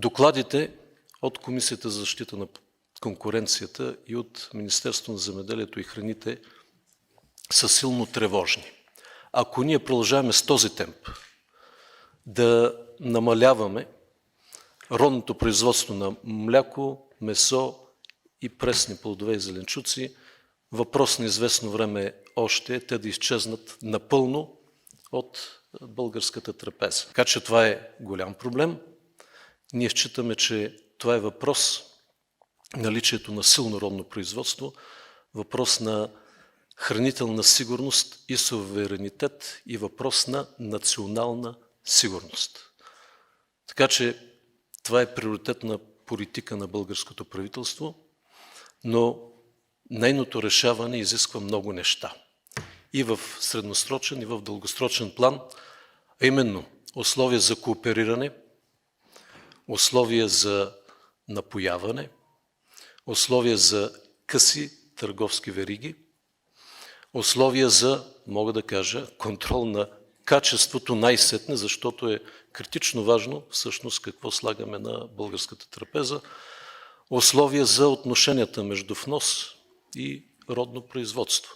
Докладите от Комисията за защита на конкуренцията и от Министерството на земеделието и храните са силно тревожни. Ако ние продължаваме с този темп да намаляваме родното производство на мляко, месо и пресни плодове и зеленчуци, въпрос на известно време още е те да изчезнат напълно от българската трапеза. Така че това е голям проблем. Ние считаме, че това е въпрос наличието на силно родно производство, въпрос на хранителна сигурност и суверенитет и въпрос на национална сигурност. Така че това е приоритетна политика на българското правителство, но нейното решаване изисква много неща. И в средносрочен, и в дългосрочен план, а именно условия за коопериране, условия за напояване, условия за къси търговски вериги, условия за, мога да кажа, контрол на качеството най-сетне, защото е критично важно всъщност какво слагаме на българската трапеза, условия за отношенията между внос и родно производство.